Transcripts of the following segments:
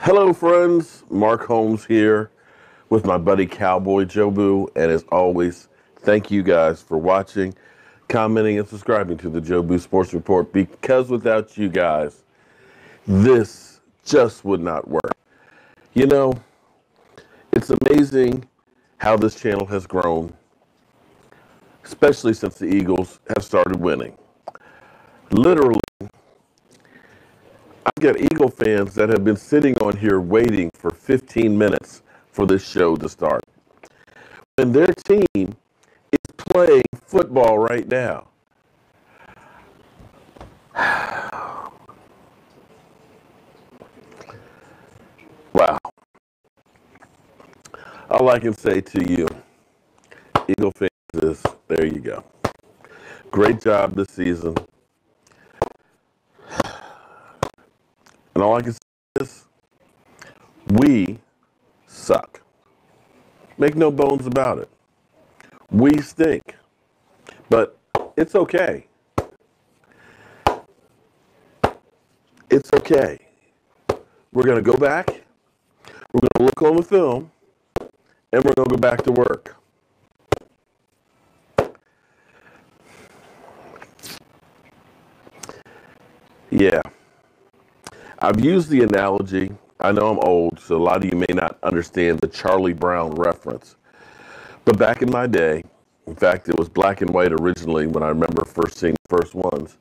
Hello, friends. Mark Holmes here with my buddy Cowboy Jobu. And as always, thank you guys for watching, commenting, and subscribing to the Jobu Sports Report, because without you guys, this just would not work. You know, it's amazing how this channel has grown, especially since the Eagles have started winning. Literally, I've got Eagle fans that have been sitting on here waiting for 15 minutes for this show to start, when their team is playing football right now. Wow. All I can say to you, Eagle fans, is there you go. Great job this season. And all I can say is, we suck. Make no bones about it. We stink. But it's okay. It's okay. We're going to go back. We're going to look on the film. And we're going to go back to work. Yeah. I've used the analogy. I know I'm old, so a lot of you may not understand the Charlie Brown reference. But back in my day, in fact, it was black and white originally when I remember first seeing the first ones,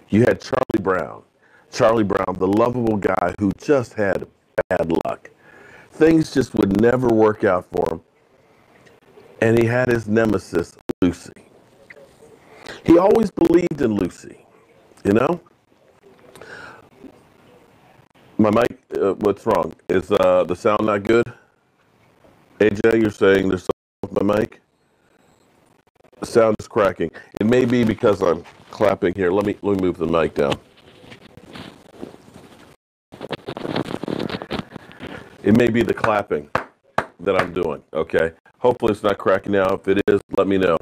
you had Charlie Brown. Charlie Brown, the lovable guy who just had bad luck. Things just would never work out for him. And he had his nemesis, Lucy. He always believed in Lucy, you know? My mic, what's wrong? Is the sound not good? AJ, you're saying there's something with my mic? The sound is cracking. It may be because I'm clapping here. Let me move the mic down. It may be the clapping that I'm doing, okay? Hopefully it's not cracking now. If it is, let me know.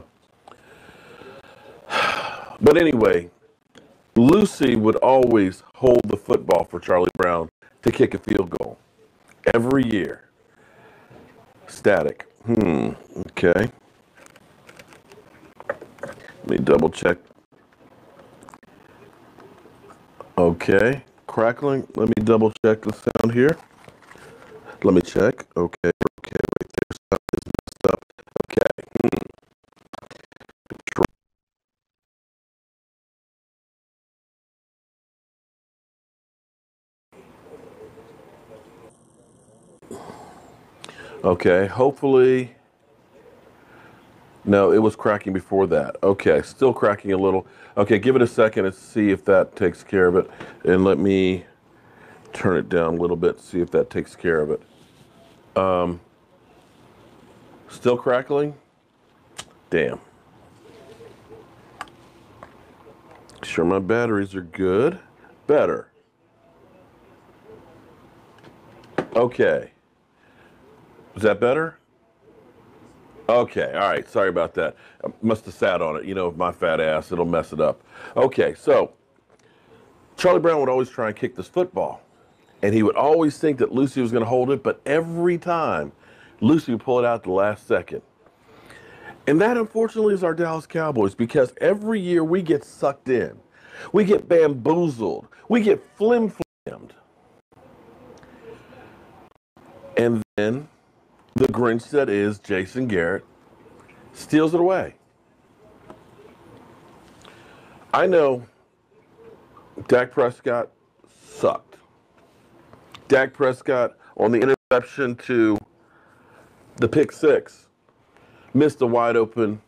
But anyway, Lucy would always hold the football for Charlie Brown to kick a field goal every year. Static. Okay. Let me double check. Okay. Crackling. Let me double check the sound here. Let me check. Okay. Right there. Sound is messed up. Okay. Okay, hopefully, no, it was cracking before that. Okay, still cracking a little. Okay, give it a second and see if that takes care of it. And let me turn it down a little bit, see if that takes care of it. Still crackling? Damn. Sure my batteries are good. Better. Okay. Is that better? Okay, all right, sorry about that. I must have sat on it. You know, my fat ass, it'll mess it up. Okay, so Charlie Brown would always try and kick this football. And he would always think that Lucy was going to hold it, but every time, Lucy would pull it out at the last second. And that, unfortunately, is our Dallas Cowboys, because every year we get sucked in. We get bamboozled. We get flim-flammed. And then the Grinch that is Jason Garrett steals it away. I know Dak Prescott sucked. Dak Prescott, on the interception to the pick six, missed a wide open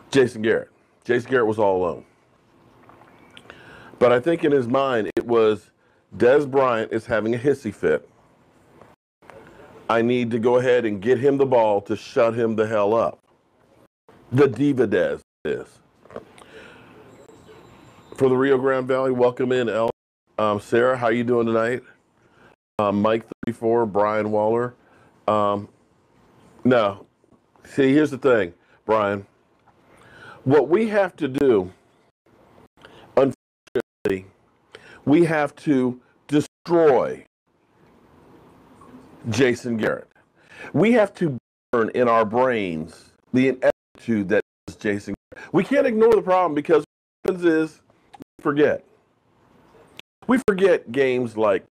Jason Garrett. Jason Garrett was all alone. But I think in his mind it was, Dez Bryant is having a hissy fit. I need to go ahead and get him the ball to shut him the hell up. The diva Dez is. For the Rio Grande Valley, welcome in, El. Sarah, how you doing tonight? Mike 34, Brian Waller. No. See, here's the thing, Brian. What we have to do, unfortunately, we have to destroy Jason Garrett. We have to burn in our brains the ineptitude that is Jason Garrett. We can't ignore the problem because what happens is we forget. We forget games like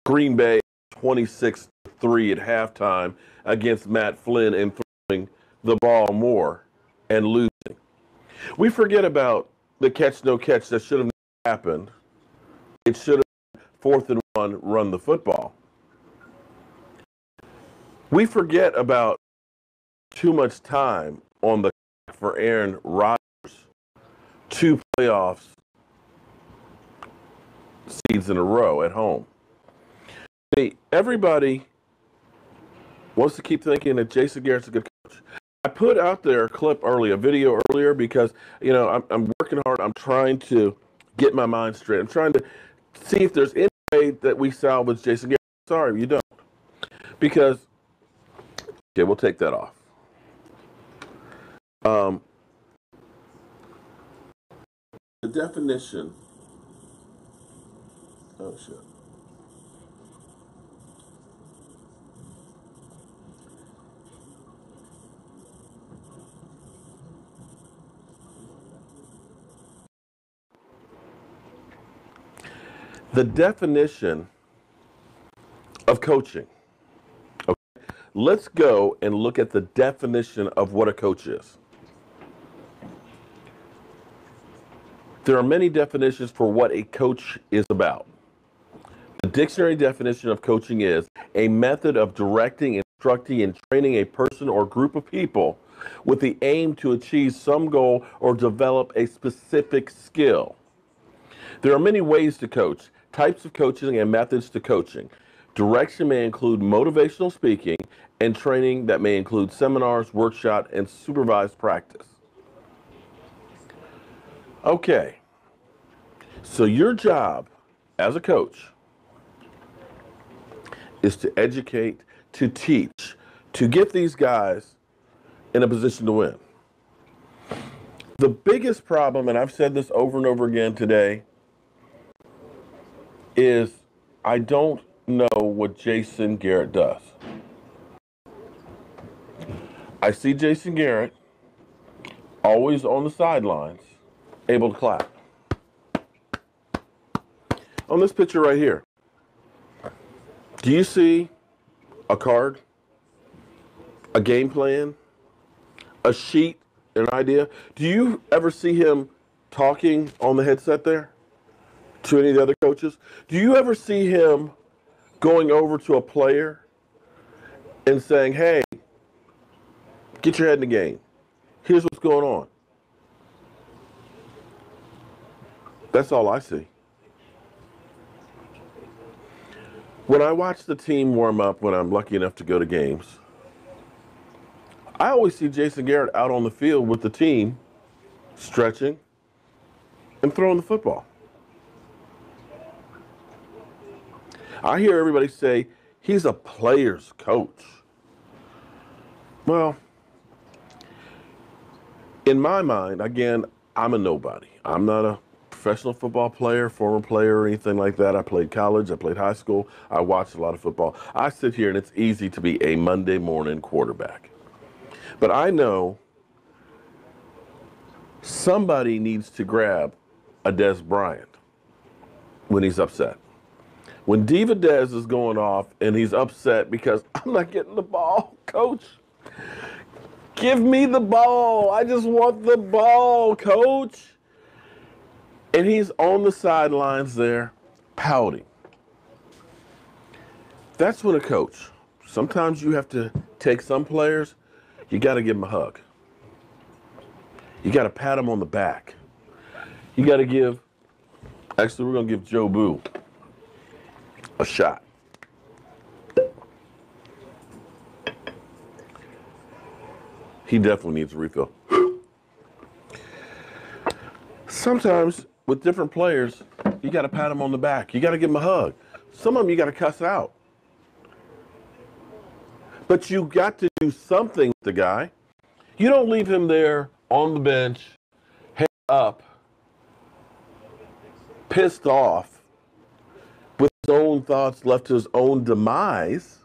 Green Bay 26-3 at halftime against Matt Flynn and throwing the ball more and losing. We forget about the catch no catch that should have happened. It should have 4th and 1, run the football. We forget about too much time on the clock for Aaron Rodgers, 2 playoffs seeds in a row at home. See, everybody wants to keep thinking that Jason Garrett's a good coach. I put out there a clip earlier, a video earlier, because, you know, I'm working hard. I'm trying to get my mind straight. I'm trying to see if there's any way that we salvage Jason Garrett. Sorry, you don't. Because, okay, we'll take that off. The definition. Oh, shit. The definition of coaching. Okay. Let's go and look at the definition of what a coach is. There are many definitions for what a coach is about. The dictionary definition of coaching is a method of directing, instructing, and training a person or group of people with the aim to achieve some goal or develop a specific skill. There are many ways to coach, types of coaching, and methods to coaching. Direction may include motivational speaking, and training that may include seminars, workshops, and supervised practice. Okay, so your job as a coach is to educate, to teach, to get these guys in a position to win. The biggest problem, and I've said this over and over again today, is I don't know what Jason Garrett does. I see Jason Garrett always on the sidelines, able to clap. On this picture right here, do you see a card, a game plan, a sheet, an idea? Do you ever see him talking on the headset there to any of the other coaches? Do you ever see him going over to a player and saying, hey, get your head in the game. Here's what's going on. That's all I see. When I watch the team warm up, when I'm lucky enough to go to games, I always see Jason Garrett out on the field with the team, stretching and throwing the football. I hear everybody say he's a player's coach. Well, in my mind, again, I'm a nobody. I'm not a professional football player, former player, or anything like that. I played college, I played high school, I watched a lot of football. I sit here and it's easy to be a Monday morning quarterback. But I know somebody needs to grab a Dez Bryant when he's upset. When Diva Dez is going off and he's upset because I'm not getting the ball, coach, give me the ball. I just want the ball, coach. And he's on the sidelines there pouting. That's when a coach, sometimes you have to take some players, you got to give them a hug. You got to pat them on the back. You got to give, actually, we're going to give Joe Boo a shot. He definitely needs a refill. Sometimes with different players, you got to pat them on the back. You got to give them a hug. Some of them you got to cuss out. But you got to do something with the guy. You don't leave him there on the bench, head up, pissed off, with his own thoughts, left to his own demise,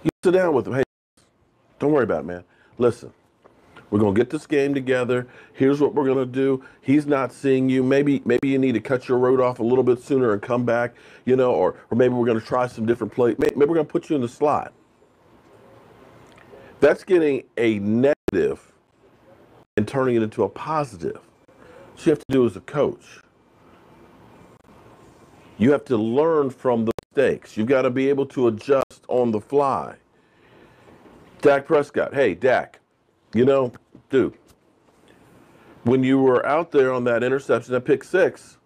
you sit down with him. Hey, don't worry about it, man. Listen, we're going to get this game together. Here's what we're going to do. He's not seeing you. Maybe you need to cut your road off a little bit sooner and come back, or maybe we're going to try some different plays. Maybe we're going to put you in the slot. That's getting a negative and turning it into a positive. So you have to do as a coach. You have to learn from the mistakes. You've got to be able to adjust on the fly. Dak Prescott. Hey, Dak, dude, when you were out there on that interception at pick 6,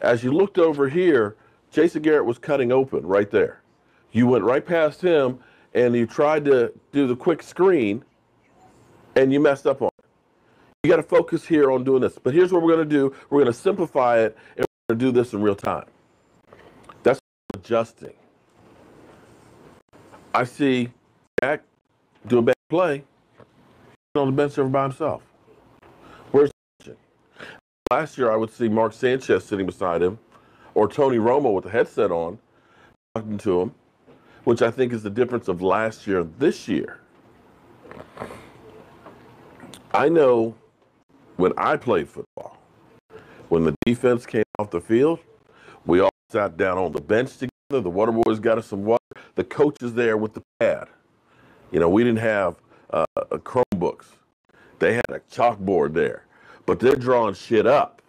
as you looked over here, Jason Garrett was cutting open right there. You went right past him, and you tried to do the quick screen, and you messed up on it. You got to focus here on doing this. But here's what we're going to do. We're going to simplify it, and we're going to do this in real time. That's adjusting. I see Dak do a bad play on the bench over by himself. Where's the last year I would see Mark Sanchez sitting beside him, or Tony Romo with the headset on, talking to him, which I think is the difference of last year and this year. I know when I played football, when the defense came off the field, we all sat down on the bench together. The water boys got us some water. The coach is there with the pad. We didn't have Chromebooks. They had a chalkboard there. But they're drawing shit up.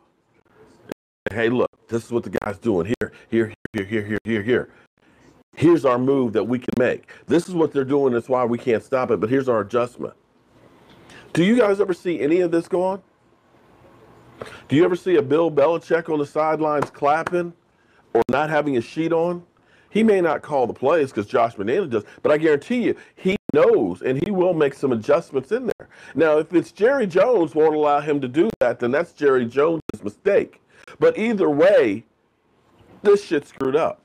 Hey, look, this is what the guy's doing here. Here's our move that we can make. This is what they're doing. That's why we can't stop it. But here's our adjustment. Do you guys ever see any of this go on? Do you ever see a Bill Belichick on the sidelines clapping or not having a sheet on? He may not call the plays because Josh McDaniels does, but I guarantee you he knows and he will make some adjustments in there. Now, if it's Jerry Jones won't allow him to do that, then that's Jerry Jones' mistake. But either way, this shit's screwed up.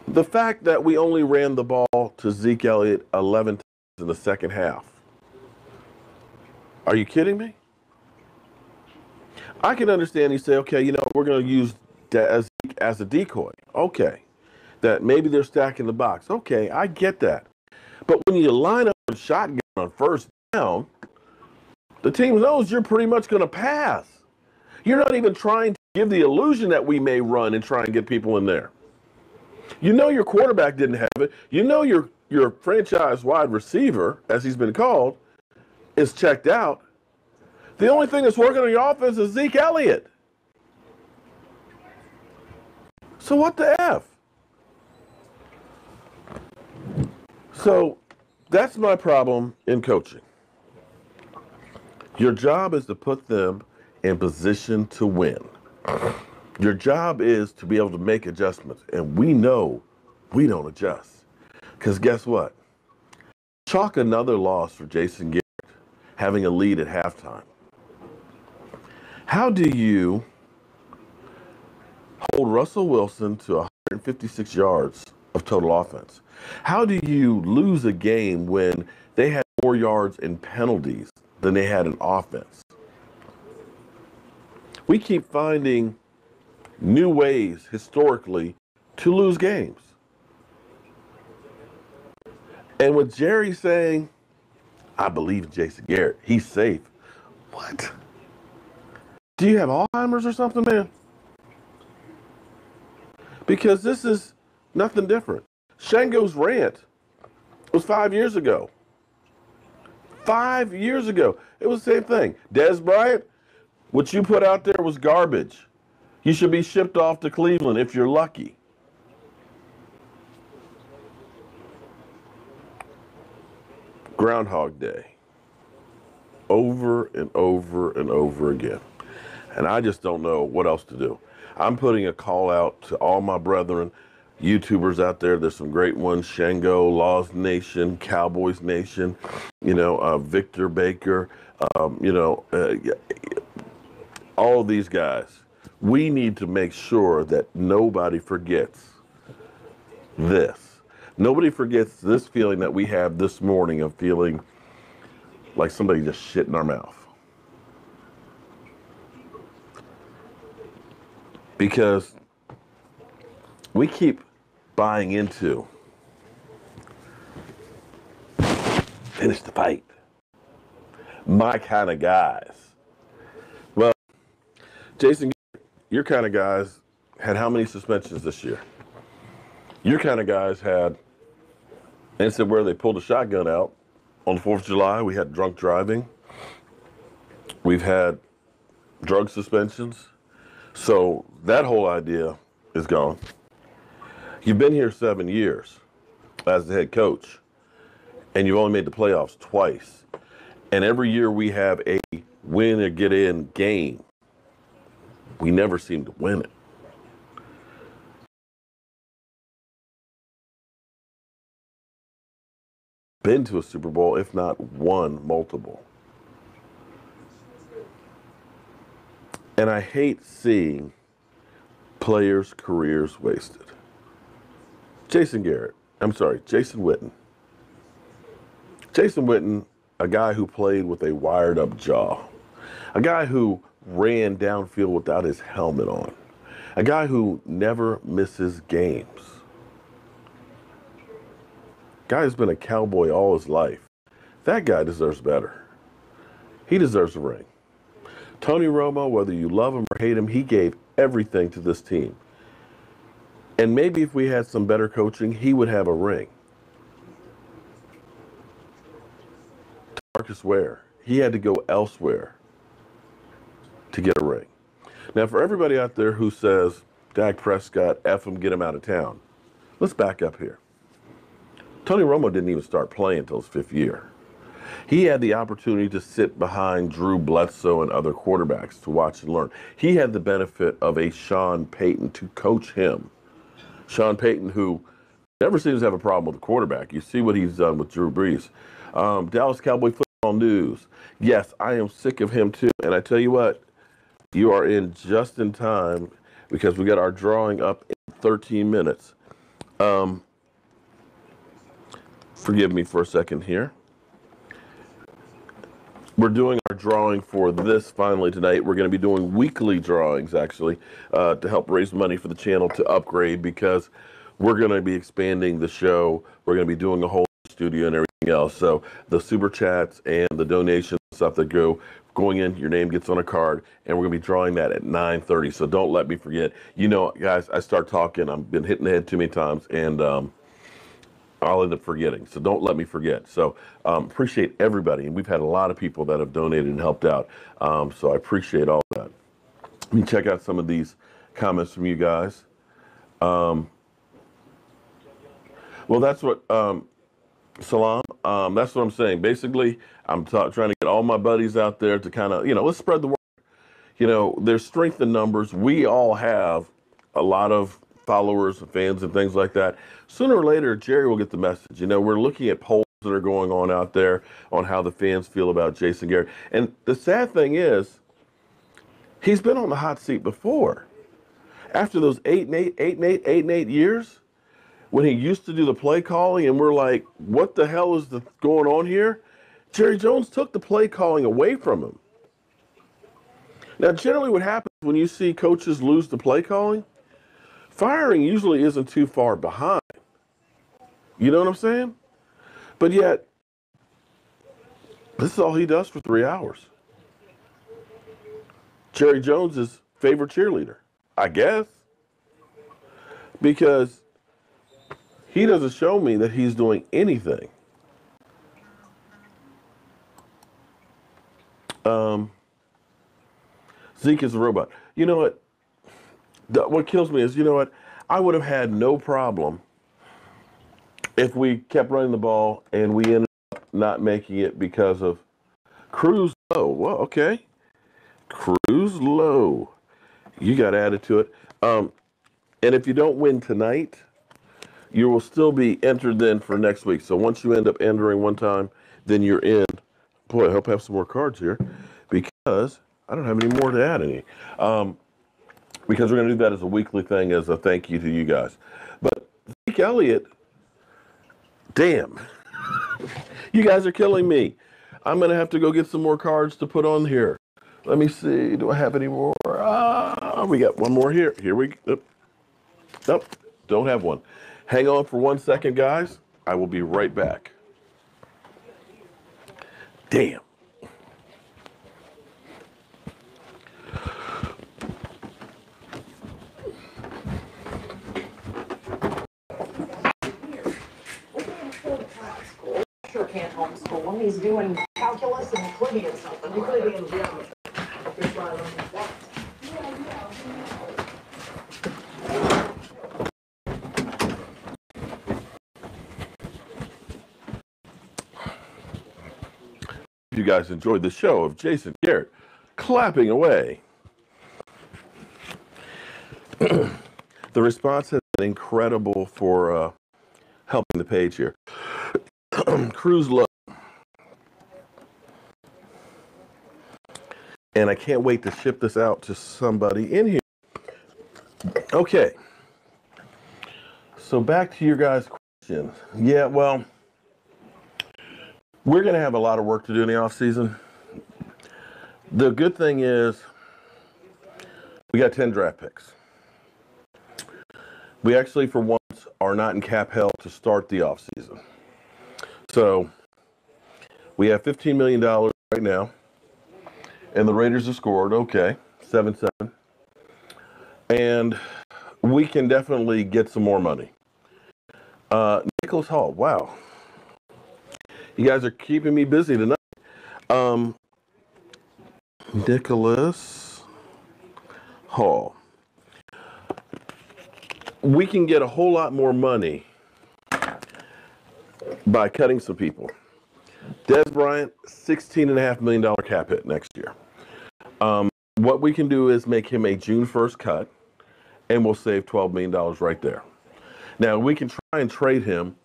The fact that we only ran the ball to Zeke Elliott 11 times in the second half. Are you kidding me? I can understand you say, okay, we're going to use Zeke as a decoy. Okay. That maybe they're stacking the box. Okay, I get that. But when you line up a shotgun on first down, the team knows you're pretty much going to pass. You're not even trying to give the illusion that we may run and try and get people in there. Your quarterback didn't have it. Your franchise wide receiver, as he's been called, is checked out. The only thing that's working on your offense is Zeke Elliott. So what the F? So that's my problem in coaching. Your job is to put them in position to win. Your job is to be able to make adjustments. And we know we don't adjust. Because guess what? Chalk another loss for Jason Garrett, having a lead at halftime. How do you hold Russell Wilson to 156 yards of total offense? How do you lose a game when they had more yards in penalties than they had in offense? We keep finding new ways historically to lose games. And with Jerry saying, I believe in Jason Garrett, he's safe. What? Do you have Alzheimer's or something, man? Because this is nothing different. Shango's rant was 5 years ago. 5 years ago. It was the same thing. Des Bryant, what you put out there was garbage. You should be shipped off to Cleveland if you're lucky. Groundhog Day. Over and over and over again. And I just don't know what else to do. I'm putting a call out to all my brethren, YouTubers out there. There's some great ones, Shango, Laws Nation, Cowboys Nation, Victor Baker, all of these guys. We need to make sure that nobody forgets this. Nobody forgets this feeling that we have this morning of feeling like somebody just shit in our mouth. because we keep buying into finish the fight. My kind of guys. Well, Jason, your kind of guys had how many suspensions this year? Your kind of guys had incident where they pulled a shotgun out on the 4th of July. We had drunk driving. We've had drug suspensions. So that whole idea is gone. You've been here 7 years as the head coach, and you've only made the playoffs twice. And every year we have a win or get in game. We never seem to win it. Been to a Super Bowl, if not won multiple. And I hate seeing players' careers wasted. Jason Witten. Jason Witten, a guy who played with a wired up jaw. A guy who ran downfield without his helmet on. A guy who never misses games. Guy who's been a Cowboy all his life. That guy deserves better. He deserves a ring. Tony Romo, whether you love him or hate him, he gave everything to this team. And maybe if we had some better coaching, he would have a ring. Marcus Ware, he had to go elsewhere to get a ring. Now, for everybody out there who says, Dak Prescott, F him, get him out of town, let's back up here. Tony Romo didn't even start playing until his 5th year. He had the opportunity to sit behind Drew Bledsoe and other quarterbacks to watch and learn. He had the benefit of a Sean Payton to coach him. Sean Payton, who never seems to have a problem with the quarterback. You see what he's done with Drew Brees. Dallas Cowboy football news. Yes, I am sick of him too. And I tell you what, you are in just in time because we got our drawing up in 13 minutes. Forgive me for a second here. We're doing our drawing for this finally tonight. We're going to be doing weekly drawings, actually, to help raise money for the channel to upgrade because we're going to be expanding the show. We're going to be doing a whole studio and everything else. So the super chats and the donations stuff that going in, your name gets on a card, and we're going to be drawing that at 9:30. So don't let me forget. You know, guys, I start talking. I've been hitting the head too many times, and I'll end up forgetting. So don't let me forget. So appreciate everybody. And we've had a lot of people that have donated and helped out. So I appreciate all that. Let me check out some of these comments from you guys. Well, that's what, Salam, that's what I'm saying. Basically, I'm trying to get all my buddies out there to kind of, let's spread the word. There's strength in numbers. We all have a lot of followers and fans and things like that. Sooner or later, Jerry will get the message. We're looking at polls that are going on out there on how the fans feel about Jason Garrett. And the sad thing is, he's been on the hot seat before. After those 8 and 8 years, when he used to do the play calling and we're like, what the hell is going on here? Jerry Jones took the play calling away from him. Now, generally what happens when you see coaches lose the play calling, firing usually isn't too far behind. You know what I'm saying? But yet, this is all he does for 3 hours. Jerry Jones's favorite cheerleader, I guess. Because he doesn't show me that he's doing anything. Zeke is a robot. You know what? What kills me is, I would have had no problem if we kept running the ball and we ended up not making it because of cruise low. Well, okay. Cruise low. You got added to it. And if you don't win tonight, you will still be entered then for next week. So once you end up entering one time, then you're in. Boy, I hope I have some more cards here because I don't have any more to add any. Because we're going to do that as a weekly thing as a thank you to you guys. But Zeke Elliott, damn. You guys are killing me. I'm going to have to go get some more cards to put on here. Let me see. Do I have any more? We got one more here. Here we go. Nope, don't have one. Hang on for 1 second, guys. I will be right back. Damn. Sure can't homeschool him. He's doing calculus and Euclidean something. Euclidean geometry. You guys enjoyed the show of Jason Garrett clapping away. The response has been incredible for helping the page here. Cruise low. And I can't wait to ship this out to somebody in here. Okay. So back to your guys' question. Yeah, well, we're going to have a lot of work to do in the off season. The good thing is we got 10 draft picks. We actually, for once, are not in cap hell to start the off season. So we have $15 million right now, and the Raiders have scored, okay, 7-7. And we can definitely get some more money. Nicholas Hall, wow. You guys are keeping me busy tonight. Nicholas Hall. We can get a whole lot more money by cutting some people. Dez Bryant, $16.5 million cap hit next year. What we can do is make him a June 1st cut, and we'll save $12 million right there. Now, we can try and trade him,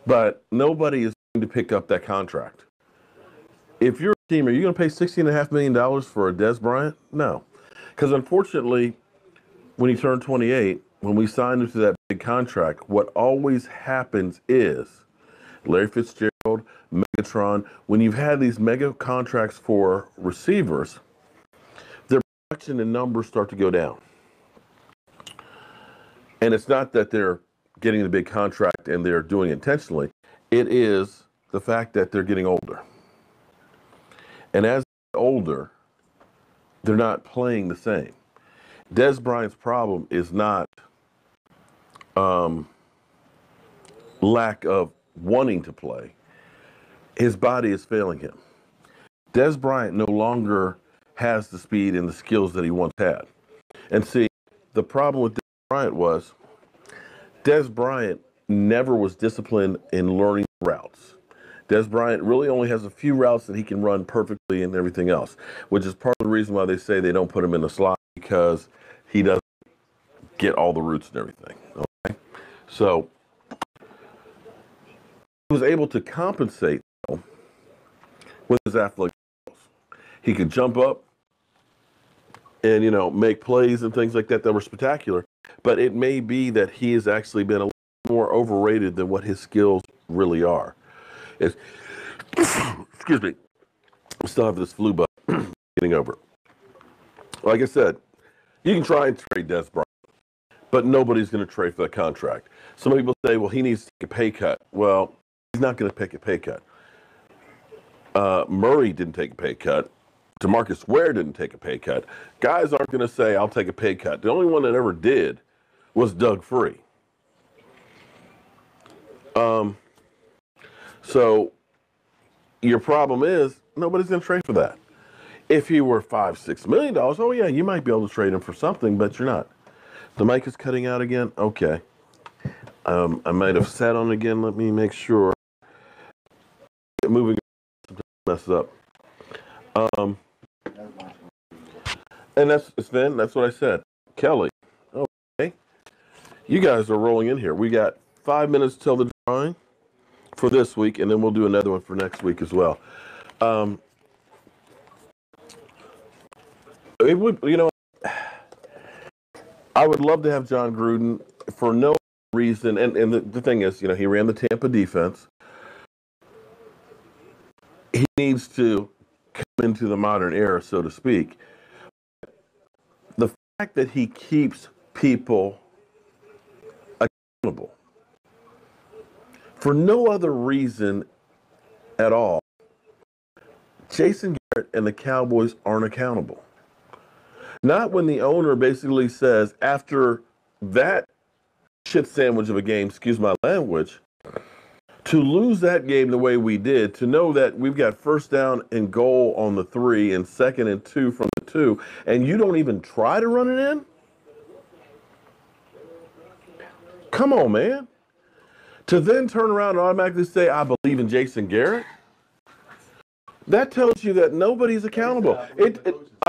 but nobody is going to pick up that contract. If you're a team, are you going to pay $16.5 million for a Dez Bryant? No. Because unfortunately, when he turned 28, when we signed him to that big contract, what always happens is Larry Fitzgerald, Megatron, when you've had these mega contracts for receivers, their production and numbers start to go down. And it's not that they're getting the big contract and they're doing it intentionally. It is the fact that they're getting older. And as they're older, they're not playing the same. Dez Bryant's problem is not lack of wanting to play. His body is failing him. Dez Bryant no longer has the speed and the skills that he once had. And see, the problem with Dez Bryant was Dez Bryant never was disciplined in learning routes. Dez Bryant really only has a few routes that he can run perfectly and everything else, which is part of the reason why they say they don't put him in the slot, because he doesn't get all the routes and everything. Okay? So he was able to compensate with his athletic skills. He could jump up and, make plays and things like that were spectacular. But it may be that he has actually been a little more overrated than what his skills really are. Excuse me. I still have this flu bug getting over it. Like I said, you can try and trade Dez Bryant, but nobody's going to trade for that contract. Some people say, well, he needs to take a pay cut. Well, he's not going to take a pay cut. Murray didn't take a pay cut. DeMarcus Ware didn't take a pay cut. Guys aren't going to say, I'll take a pay cut. The only one that ever did was Doug Free. So your problem is nobody's going to trade for that. If he were $5-6 million, oh yeah, you might be able to trade him for something, but you're not. The mic is cutting out again. Okay. I might have sat on it again. Let me make sure. Moving, mess it up. And that's Sven. That's what I said. Kelly. Okay. You guys are rolling in here. We got 5 minutes till the drawing for this week, and then we'll do another one for next week as well. It would, I would love to have John Gruden for no reason. And the thing is, he ran the Tampa defense. He needs to come into the modern era, so to speak. The fact fact that he keeps people accountable for no other reason at all. Jason Garrett and the Cowboys aren't accountable. Not when the owner basically says, after that shit sandwich of a game, excuse my language, to lose that game the way we did, to know that we've got first down and goal on the 3 and 2nd and 2 from the 2, and you don't even try to run it in? Come on, man. To then turn around and automatically say, I believe in Jason Garrett? That tells you that nobody's accountable.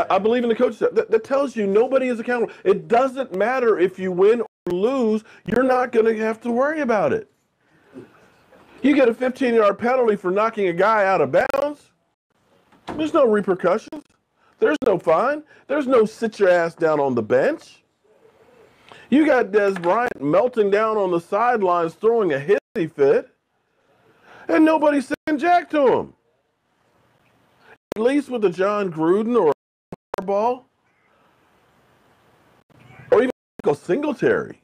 I believe in the coach. That tells you nobody is accountable. It doesn't matter if you win or lose. You're not going to have to worry about it. You get a 15-yard penalty for knocking a guy out of bounds. There's no repercussions. There's no fine. There's no sit your ass down on the bench. You got Dez Bryant melting down on the sidelines, throwing a hissy fit, and nobody's saying jack to him. At least with a John Gruden or a ball, or even a Singletary,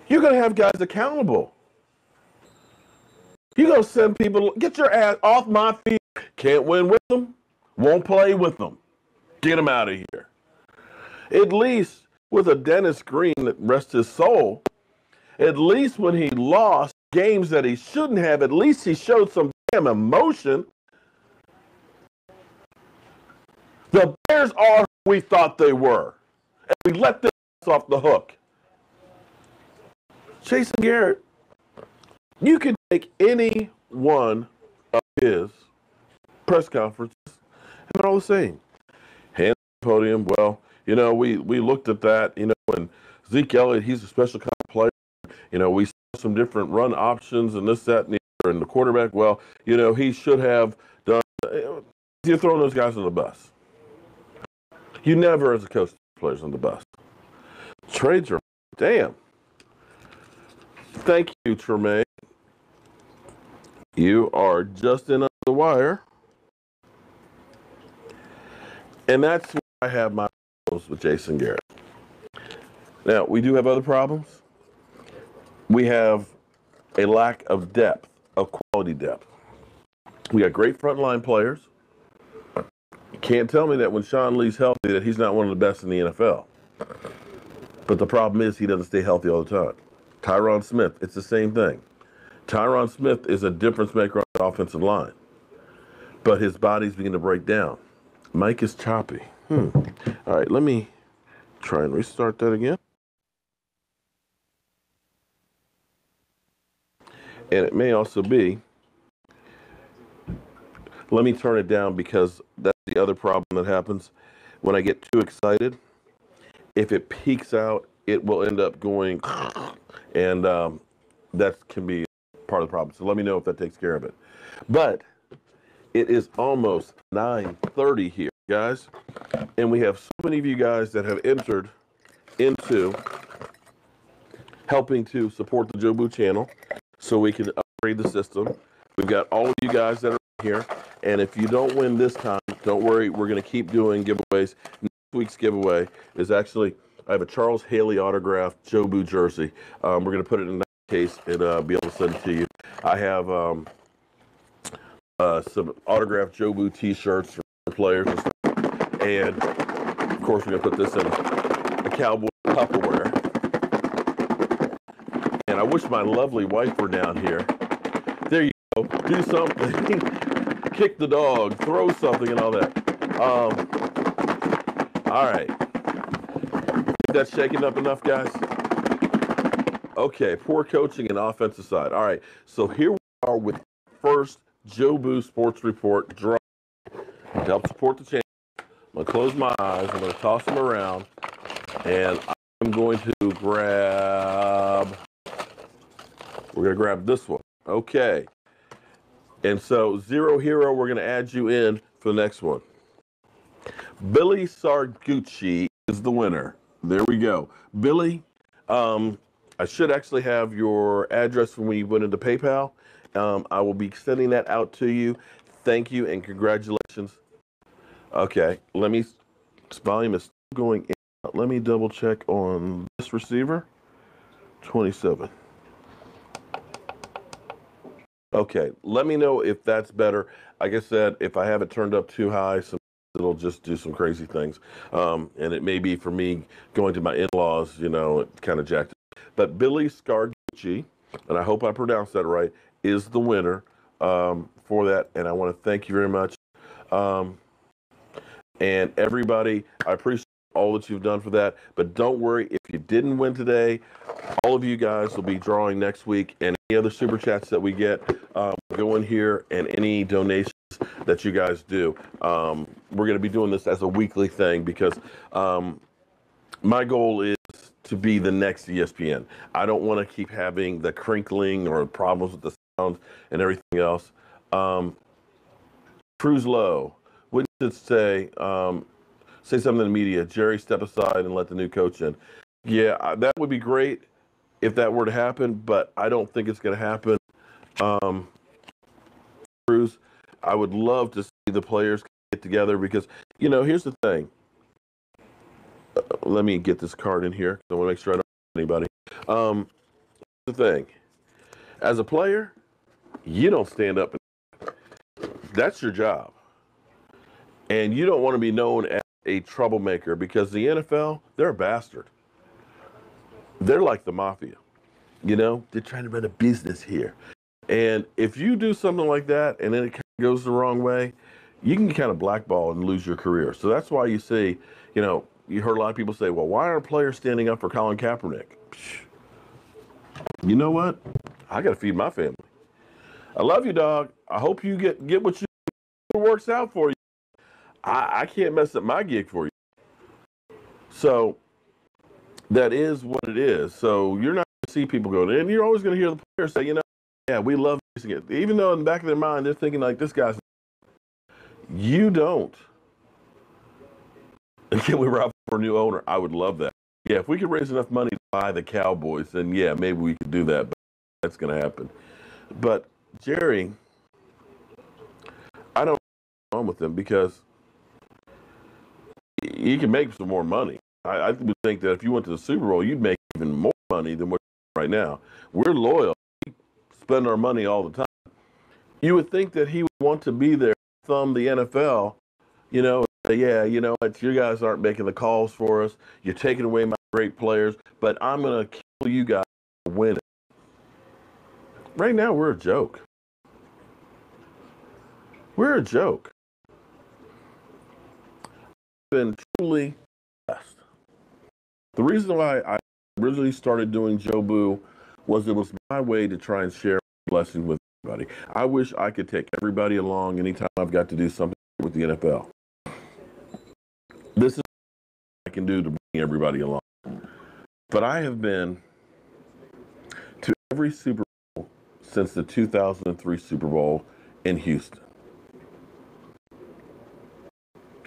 you're going to have guys accountable. You're going to send people, get your ass off my feet. Can't win with them, won't play with them. Get them out of here. At least with a Dennis Green, that rests his soul, at least when he lost games that he shouldn't have, at least he showed some damn emotion. The Bears are who we thought they were, and we let them off the hook. Jason Garrett, you can take any one of his press conferences, and they're all the same. Hands on the podium, well, you know, we looked at that, you know, and Zeke Elliott, he's a special kind of player. You know, we saw some different run options and this, that, and the other. And the quarterback, well, you know, he should have done. You're throwing those guys on the bus. You never, as a coach, players on the bus. Trades are damn. Thank you, Tremaine. You are just in under the wire. And that's why I have my problems with Jason Garrett. Now, we do have other problems. We have a lack of depth, of quality depth. We got great frontline players. You can't tell me that when Sean Lee's healthy that he's not one of the best in the NFL. But the problem is he doesn't stay healthy all the time. Tyron Smith, it's the same thing. Tyron Smith is a difference maker on the offensive line. But his body's beginning to break down. Mike is choppy. All right, let me try and restart that again. And it may also be, let me turn it down because that's the other problem that happens. When I get too excited, if it peaks out, it will end up going, and that can be part of the problem. So let me know if that takes care of it. But it is almost 9:30 here, guys. And we have so many of you guys that have entered into helping to support the Joe Boo channel so we can upgrade the system. We've got all of you guys that are here. And if you don't win this time, don't worry. We're going to keep doing giveaways. Next week's giveaway is actually, I have a Charles Haley autographed Joe Boo jersey. We're going to put it in that case and be able to send it to you. I have some autographed Joe Boo t-shirts for players and stuff. And, of course, we're going to put this in a Cowboy Tupperware. And I wish my lovely wife were down here. There you go. Do something. Kick the dog. Throw something and all that. All right. Think that's shaking up enough, guys? Okay. Poor coaching and offensive side. All right. So here we are with first Joe Boo Sports Report draw to help support the channel. I'm going to close my eyes. I'm going to toss them around. And I'm going to grab... We're going to grab this one. Okay. And so, Zero Hero, we're going to add you in for the next one. Billy Sargucci is the winner. There we go. Billy, I should actually have your address when we went into PayPal. I will be sending that out to you. Thank you and congratulations. Okay, let me This volume is still going in. Let me double check on this receiver. 27. Okay, let me know if that's better. Like I said, if I have it turned up too high, it'll just do some crazy things. And it may be for me going to my in-laws, it kind of jacked it. But Billy Scargucci, and I hope I pronounced that right, is the winner for that. And I want to thank you very much. And everybody, I appreciate all that you've done for that. But don't worry, if you didn't win today, all of you guys will be drawing next week. And any other super chats that we get, go in here, and any donations that you guys do. We're going to be doing this as a weekly thing because my goal is to be the next ESPN. I don't want to keep having the crinkling or problems with the sound and everything else. Cruise low. Wouldn't it say something in the media? Jerry, step aside and let the new coach in. Yeah, that would be great if that were to happen, but I don't think it's going to happen. Cruz, I would love to see the players get together because, here's the thing. Let me get this card in here. I want to make sure I don't hurt anybody. The thing. As a player, you don't stand up. That's your job. And you don't want to be known as a troublemaker because the NFL, they're a bastard. They're like the mafia. They're trying to run a business here. And if you do something like that and then it kind of goes the wrong way, you can kind of blackball and lose your career. So that's why you see, you heard a lot of people say, well, why aren't players standing up for Colin Kaepernick? Psh. You know what? I got to feed my family. I love you, dog. I hope you get what works out for you. I can't mess up my gig for you. So that is what it is. So you're not going to see people go there. And you're always going to hear the players say, yeah, we love it. Even though in the back of their mind, they're thinking like, this guy's. You don't. And can we rob for a new owner? I would love that. Yeah, if we could raise enough money to buy the Cowboys, then yeah, maybe we could do that. But that's going to happen. But Jerry, I don't know what's wrong with him because he can make some more money. I would think that if you went to the Super Bowl, you'd make even more money than what you're right now. We're loyal. We spend our money all the time. You would think that he would want to be there, thumb the NFL, say, yeah, what, you guys aren't making the calls for us. You're taking away my great players, but I'm going to kill you guys to win it. Right now, we're a joke. We're a joke. I've been truly blessed. The reason why I originally started doing Joe Boo was it was my way to try and share blessings with everybody. I wish I could take everybody along anytime I've got to do something with the NFL. This is what I can do to bring everybody along. But I have been to every Super Bowl since the 2003 Super Bowl in Houston,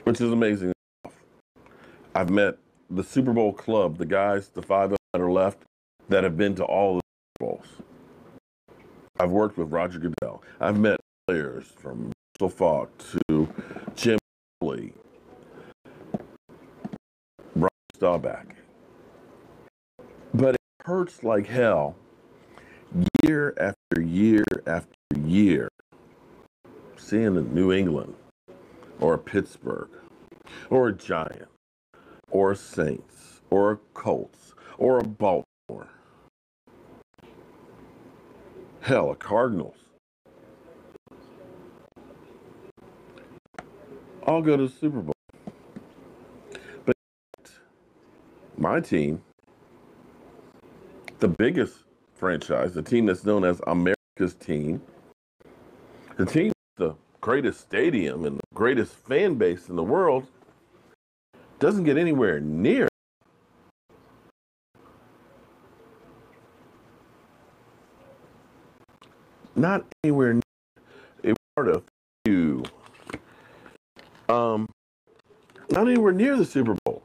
which is amazing. I've met the Super Bowl club, the guys, the 5 that are left, that have been to all the Super Bowls. I've worked with Roger Goodell. I've met players from Russell Falk to Jim Lee, Brian Staubach. But it hurts like hell year after year after year seeing a New England or a Pittsburgh or a Giant or a Saints or a Colts or a Baltimore. Hell, a Cardinals. All go to the Super Bowl. But my team, the biggest franchise, the team that's known as America's team, the team with the greatest stadium and the greatest fan base in the world, doesn't get anywhere near. Not anywhere near. It part of you. Not anywhere near the Super Bowl.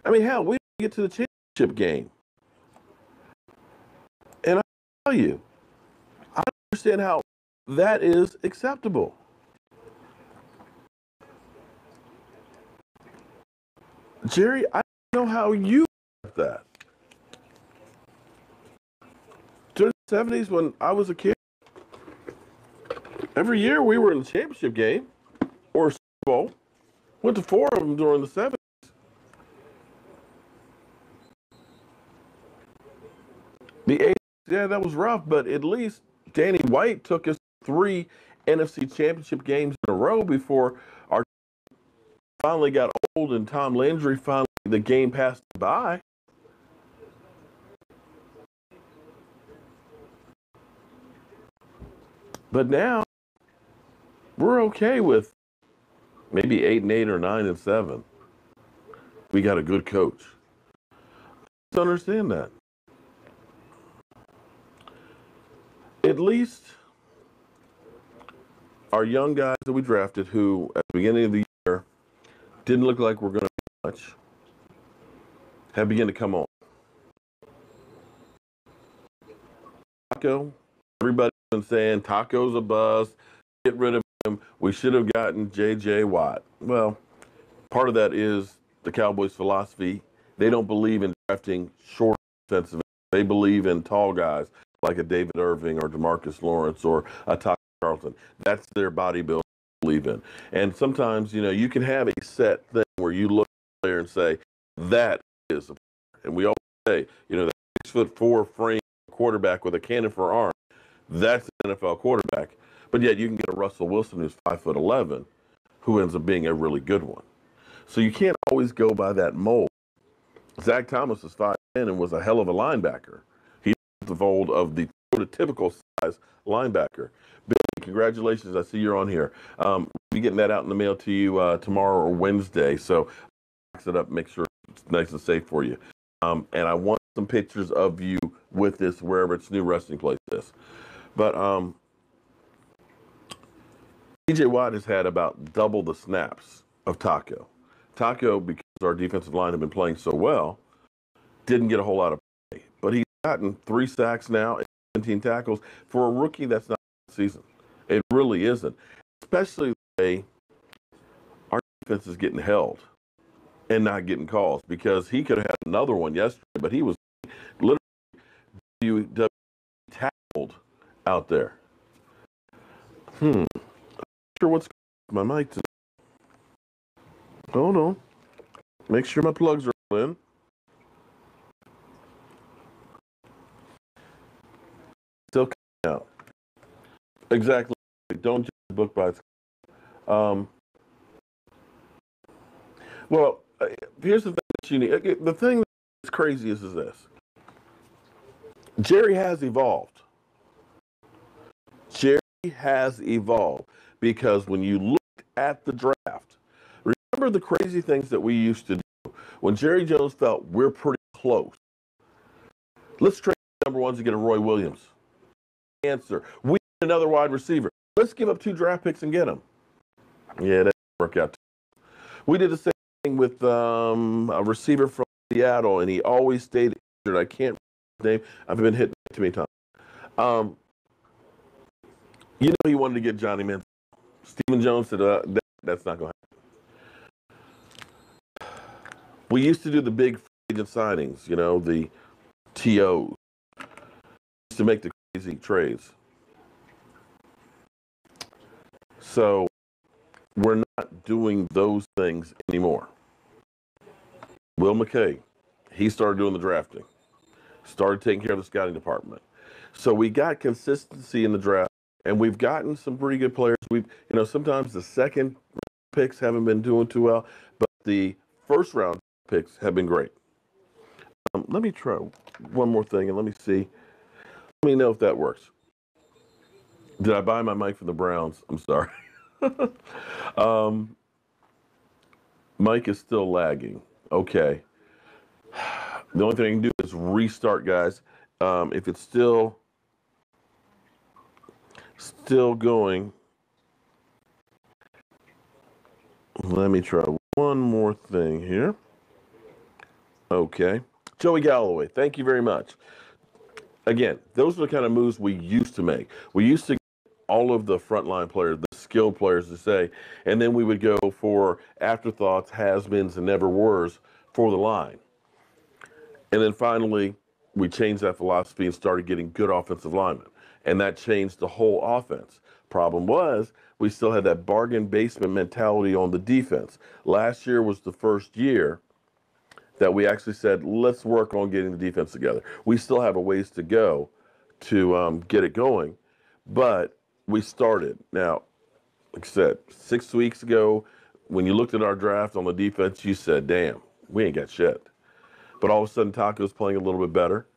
I mean, hell, we didn't get to the championship game. And I tell you, I don't understand how that is acceptable. Jerry, I don't know how you got that. During the 70s when I was a kid, every year we were in the championship game or Super Bowl. Went to 4 of them during the 70s. The 80s, yeah, that was rough, but at least Danny White took us 3 NFC championship games in a row before our finally got old and Tom Landry finally, the game passed by. But now we're okay with maybe 8-8 or 9-7. We got a good coach. I don't understand that. At least our young guys that we drafted, who at the beginning of the year didn't look like we're going to do much, have begun to come on. Taco, everybody's been saying Taco's a bust. Get rid of him. We should have gotten J.J. Watt. Well, part of that is the Cowboys' philosophy. They don't believe in drafting short defensive. They believe in tall guys like a David Irving or DeMarcus Lawrence or a Taco Charlton. That's their body build they believe in. And sometimes, you can have a set thing where you look at a player and say, that is a player. And we always say, that 6'4" frame quarterback with a cannon for arm, that's an NFL quarterback. But yet you can get a Russell Wilson who's 5'11", who ends up being a really good one. So you can't always go by that mold. Zach Thomas is 5'10" and was a hell of a linebacker. He's the fold of the prototypical size linebacker. Billy, congratulations. I see you're on here. We'll be getting that out in the mail to you tomorrow or Wednesday. So box it up, make sure it's nice and safe for you. And I want some pictures of you with this wherever its new resting place is. But T.J. Watt has had about double the snaps of Taco. Taco, because our defensive line had been playing so well, didn't get a whole lot of play. But he's gotten 3 sacks now and 17 tackles. For a rookie, that's not a season. It really isn't. Especially the way our defense is getting held and not getting calls, because he could have had another one yesterday, but he was literally tackled out there. I'm not sure what's going on with my mic today. Hold on. Make sure my plugs are all in. Still coming out. Exactly. Don't judge the book by its well, here's the thing that you need. The thing that's crazy is this. Jerry has evolved. Jerry has evolved because when you look at the draft, remember the crazy things that we used to do when Jerry Jones felt we're pretty close. Let's trade number 1s to get a Roy Williams. Answer. We need another wide receiver. Let's give up 2 draft picks and get him. Yeah, that didn't work out. We did the same thing with a receiver from Seattle, and he always stayed injured. I can't remember his name. I've been hit too many times. He wanted to get Johnny Manziel. Stephen Jones said that's not going to happen. We used to do the big free agent signings, the TOs, to make the crazy trades. So we're not doing those things anymore. Will McKay, he started doing the drafting, started taking care of the scouting department. So we got consistency in the draft, and we've gotten some pretty good players. Sometimes the second picks haven't been doing too well, but the first round picks have been great. Let me try one more thing, and let me see. Let me know if that works. Did I buy my mic from the Browns? I'm sorry. Mic is still lagging. Okay. The only thing I can do is restart, guys. If it's still going, let me try one more thing here. Okay. Joey Galloway, thank you very much. Again, those are the kind of moves we used to make. We used to get all of the frontline players, the skilled players to say, and then we would go for afterthoughts, has-beens, and never-weres for the line. And then finally, we changed that philosophy and started getting good offensive linemen. And that changed the whole offense. Problem was, we still had that bargain basement mentality on the defense. Last year was the first year that we actually said, let's work on getting the defense together. We still have a ways to go to get it going, but we started. Now, like I said, 6 weeks ago, when you looked at our draft on the defense, you said, damn, we ain't got shit. But all of a sudden, Taco's playing a little bit better.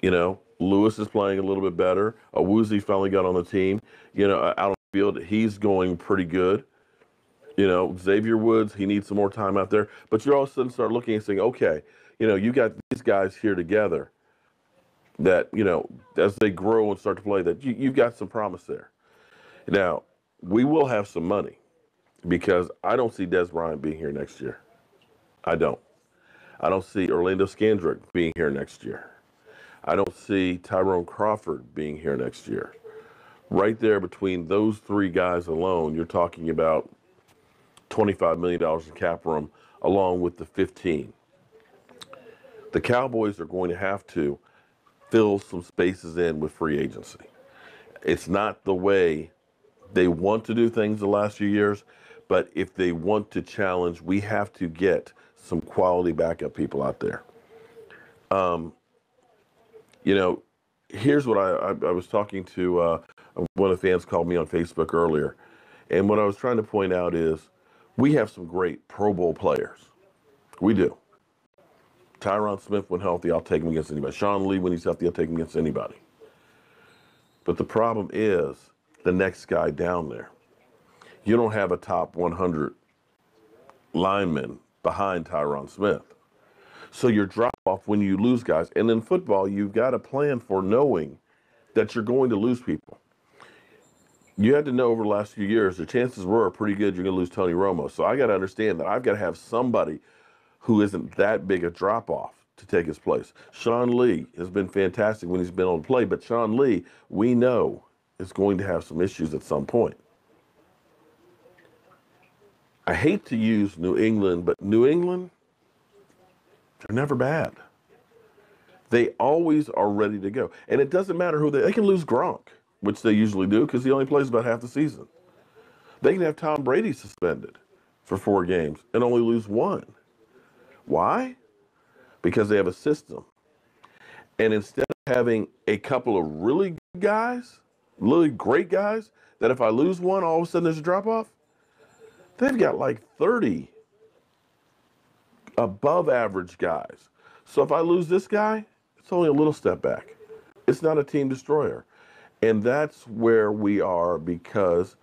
You know, Lewis is playing a little bit better. Awuzie finally got on the team. You know, out on the field, he's going pretty good. You know, Xavier Woods, he needs some more time out there. But you all of a sudden start looking and saying, okay, you know, you got these guys here together that, you know, as they grow and start to play, that you've got some promise there. Now, we will have some money because I don't see Des Bryant being here next year. I don't. I don't see Orlando Scandrick being here next year. I don't see Tyrone Crawford being here next year. Right there between those three guys alone, you're talking about $25 million in cap room along with the 15. The Cowboys are going to have to fill some spaces in with free agency. It's not the way they want to do things the last few years, but if they want to challenge, we have to get some quality backup people out there. You know, here's what I was talking to one of the fans called me on Facebook earlier, and what I was trying to point out is we have some great Pro Bowl players. We do. Tyron Smith, when healthy, I'll take him against anybody. Sean Lee, when he's healthy, I'll take him against anybody. But the problem is the next guy down there. You don't have a top 100 lineman behind Tyron Smith. So your drop-off when you lose guys. And in football, you've got to plan for knowing that you're going to lose people. You had to know over the last few years, the chances were pretty good you're going to lose Tony Romo. So I got to understand that I've got to have somebody who isn't that big a drop-off to take his place. Sean Lee has been fantastic when he's been able to play, but Sean Lee, we know, is going to have some issues at some point. I hate to use New England, but New England, they're never bad. They always are ready to go. And it doesn't matter who they can lose Gronk, which they usually do because he only plays about half the season. They can have Tom Brady suspended for 4 games and only lose 1. Why? Because they have a system. And instead of having a couple of really good guys, really great guys, that if I lose one, all of a sudden there's a drop-off, they've got like 30 above average guys. So if I lose this guy, it's only a little step back. It's not a team destroyer. And that's where we are because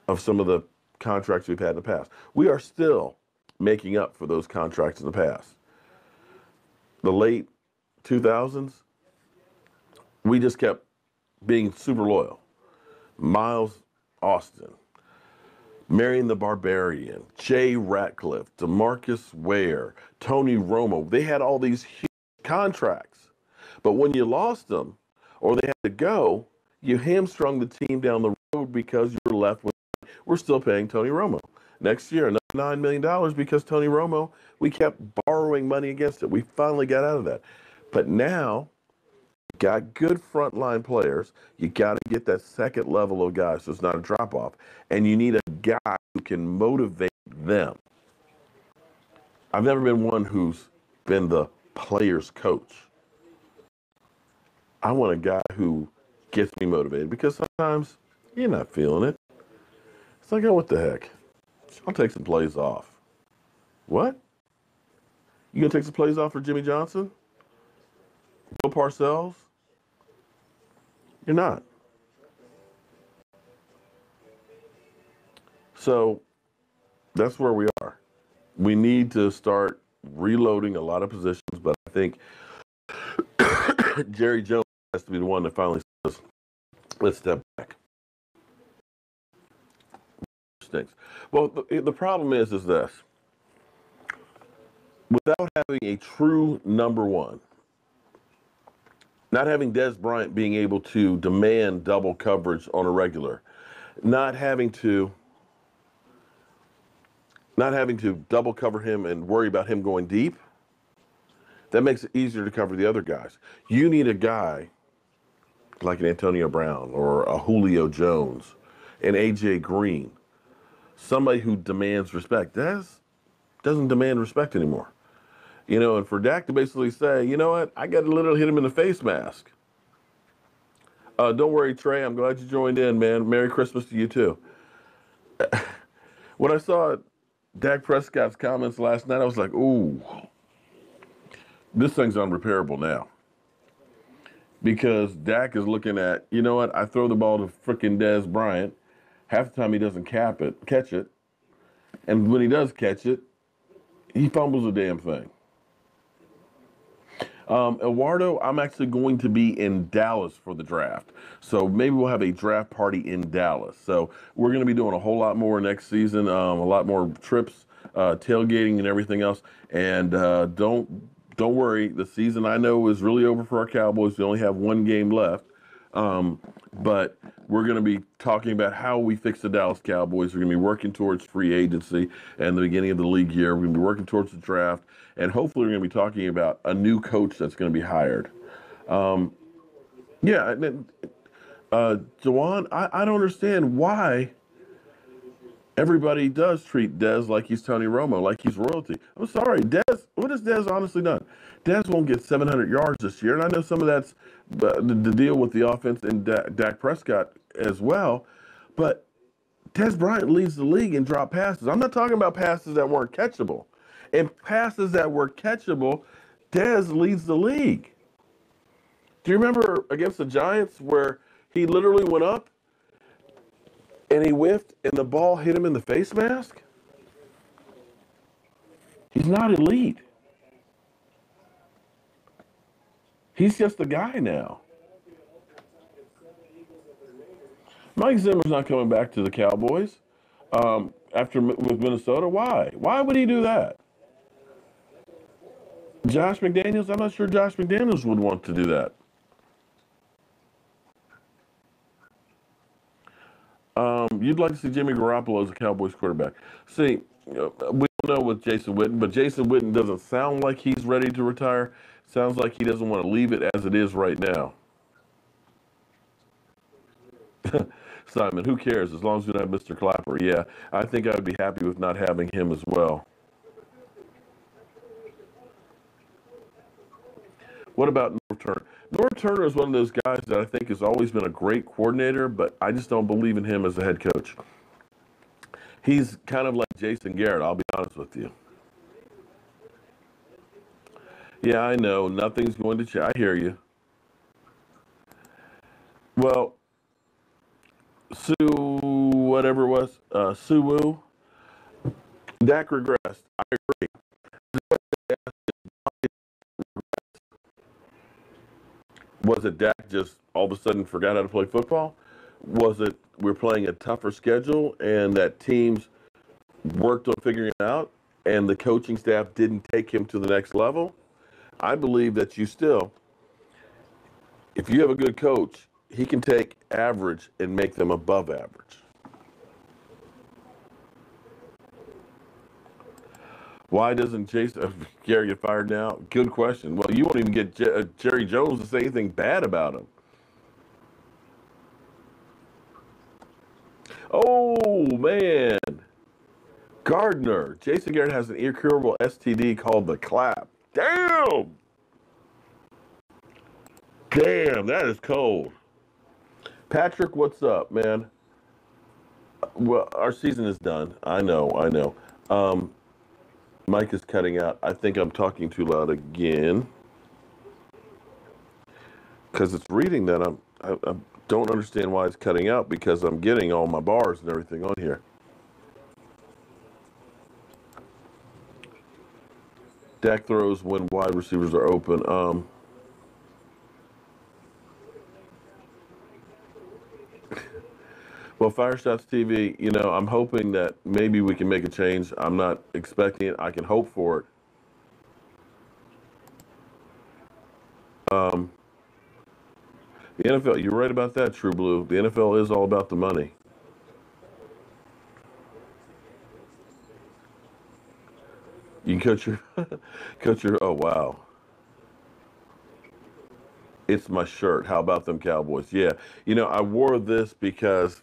of some of the contracts we've had in the past. We are still making up for those contracts in the past. The late 2000s, we just kept being super loyal. Miles Austin, Marion the Barbarian, Jay Ratcliffe, DeMarcus Ware, Tony Romo. They had all these huge contracts. But when you lost them or they had to go, you hamstrung the team down the road because you were left with, we're still paying Tony Romo. Next year, another $9 million because Tony Romo, we kept borrowing money against it. We finally got out of that. But now, you got good frontline players. You got to get that second level of guys so it's not a drop-off. And you need a guy who can motivate them. I've never been one who's been the player's coach. I want a guy who gets me motivated because sometimes you're not feeling it. It's like, oh, what the heck? I'll take some plays off. What? You gonna take some plays off for Jimmy Johnson? Bill Parcells? You're not. So that's where we are. We need to start reloading a lot of positions, but I think Jerry Jones has to be the one that finally says, let's step back. Stinks. Well, the problem is this. Without having a true number one, not having Des Bryant being able to demand double coverage on a regular, not having to not having to double cover him and worry about him going deep, that makes it easier to cover the other guys. You need a guy like an Antonio Brown or a Julio Jones, an AJ Green, somebody who demands respect. Dez doesn't demand respect anymore. You know, and for Dak to basically say, you know what, I got to literally hit him in the face mask. Don't worry, Trey, I'm glad you joined in, man. Merry Christmas to you, too. When I saw Dak Prescott's comments last night, I was like, ooh, this thing's unrepairable now. Because Dak is looking at, you know what, I throw the ball to frickin' Dez Bryant. Half the time he doesn't catch it. And when he does catch it, he fumbles the damn thing. Eduardo, I'm actually going to be in Dallas for the draft. So maybe we'll have a draft party in Dallas. So we're going to be doing a whole lot more next season, a lot more trips, tailgating and everything else. And don't worry, the season I know is really over for our Cowboys. We only have one game left. But we're going to be talking about how we fix the Dallas Cowboys. We're going to be working towards free agency and the beginning of the league year. We're going to be working towards the draft. And hopefully we're going to be talking about a new coach that's going to be hired. Jawan, I don't understand why everybody does treat Dez like he's Tony Romo, like he's royalty. I'm sorry, Dez. What has Dez honestly done? Dez won't get 700 yards this year, and I know some of that's the deal with the offense and Dak Prescott as well. But Dez Bryant leads the league in drop passes. I'm not talking about passes that weren't catchable. In passes that were catchable, Dez leads the league. Do you remember against the Giants where he literally went up and he whiffed, and the ball hit him in the face mask? He's not elite. He's just a guy now. Mike Zimmer's not coming back to the Cowboys with Minnesota. Why? Why would he do that? Josh McDaniels? I'm not sure Josh McDaniels would want to do that. You'd like to see Jimmy Garoppolo as a Cowboys quarterback. See, we don't know with Jason Witten, but Jason Witten doesn't sound like he's ready to retire. Sounds like he doesn't want to leave it as it is right now. Simon, who cares as long as we don't have Mr. Clapper? Yeah, I think I would be happy with not having him as well. What about Norv Turner? Norv Turner is one of those guys that I think has always been a great coordinator, but I just don't believe in him as a head coach. He's kind of like Jason Garrett, I'll be honest with you. Yeah, I know, nothing's going to change. I hear you. Well, Sue, whatever it was, Suwu, Dak regressed. I agree. Was it Dak just all of a sudden forgot how to play football? Was it we're playing a tougher schedule and that teams worked on figuring it out and the coaching staff didn't take him to the next level? I believe that if you have a good coach, he can take average and make them above average. Why doesn't Jason Garrett get fired now? Good question. Well, you won't even get Jerry Jones to say anything bad about him. Oh, man. Gardner. Jason Garrett has an incurable STD called the clap. Damn. Damn, that is cold. Patrick, what's up, man? Well, our season is done. I know. Mike is cutting out. I think I'm talking too loud again. Because it's reading that I don't understand why it's cutting out because I'm getting all my bars and everything on here. Dak throws when wide receivers are open. Well, Fireshots TV, I'm hoping that maybe we can make a change. I'm not expecting it. I can hope for it. The NFL, you're right about that, True Blue. The NFL is all about the money. You can coach your, coach your. Oh wow, it's my shirt. How about them Cowboys? Yeah, I wore this because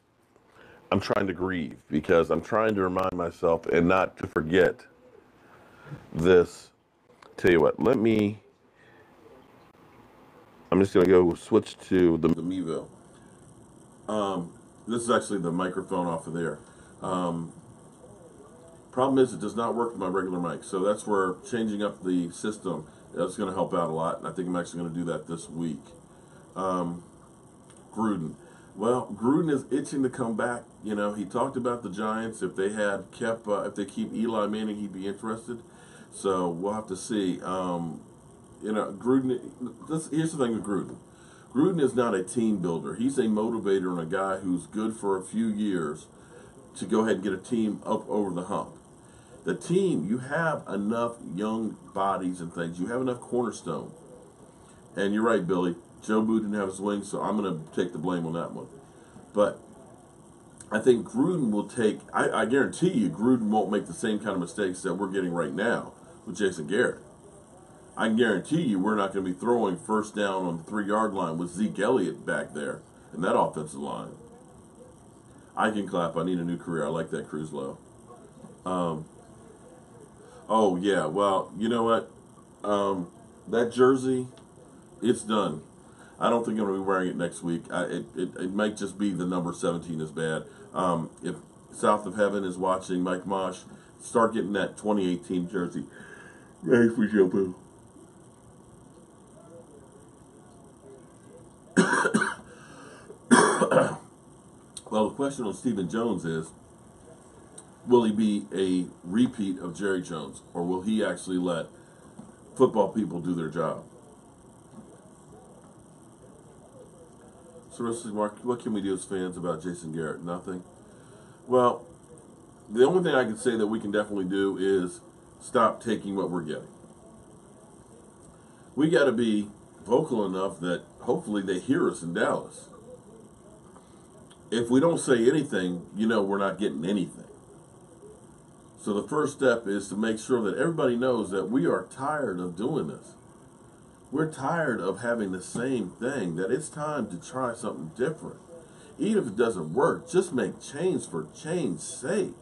I'm trying to grieve because I'm trying to remind myself and not to forget this. Tell you what, I'm just gonna go switch to the Mevo. This is actually the microphone off of there. Um, Problem is, it does not work with my regular mic, so that's where changing up the system is going to help out a lot. And I think I'm actually going to do that this week. Gruden. Well, Gruden is itching to come back. He talked about the Giants. If they had kept, if they keep Eli Manning, he'd be interested. So we'll have to see. Gruden. Here's the thing with Gruden. Gruden is not a team builder. He's a motivator and a guy who's good for a few years to go ahead and get a team up over the hump. The team, you have enough young bodies and things. You have enough cornerstone. And you're right, Billy. Joe Boo didn't have his wings, so I'm going to take the blame on that one. But I think Gruden will take, I guarantee you, Gruden won't make the same kind of mistakes that we're getting right now with Jason Garrett. I can guarantee you we're not going to be throwing first down on the 3-yard line with Zeke Elliott back there in that offensive line. I can clap. I need a new career. I like that cruise low. Oh, yeah. Well, you know what? That jersey, it's done. I don't think I'm going to be wearing it next week. It might just be the number 17 is bad. If South of Heaven is watching, Mike Mosh, start getting that 2018 jersey. Ready for Joe Boo. Well, the question on Stephen Jones is, will he be a repeat of Jerry Jones, or will he actually let football people do their job? So, Mark, what can we do as fans about Jason Garrett? Nothing. Well, the only thing I can say that we can definitely do is stop taking what we're getting. We got to be vocal enough that hopefully they hear us in Dallas. If we don't say anything, we're not getting anything. So the first step is to make sure that everybody knows that we are tired of doing this. We're tired of having the same thing, that it's time to try something different. Even if it doesn't work, just make change for change's sake.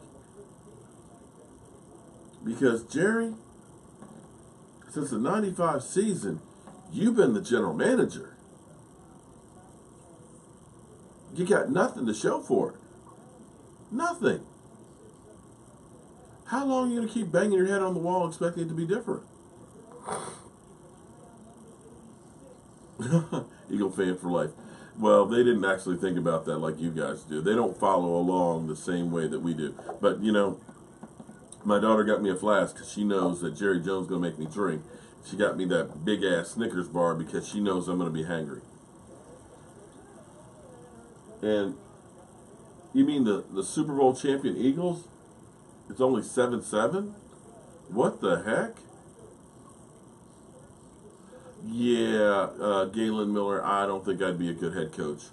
Because, Jerry, since the 95 season, you've been the general manager. You got nothing to show for it. Nothing. How long are you going to keep banging your head on the wall expecting it to be different? Eagle fan for life. Well, they didn't actually think about that like you guys do. They don't follow along the same way that we do. But, my daughter got me a flask because she knows that Jerry Jones is going to make me drink. She got me that big-ass Snickers bar because she knows I'm going to be hangry. And you mean the Super Bowl champion Eagles? It's only 7-7? What the heck? Yeah, Galen Miller, I don't think I'd be a good head coach.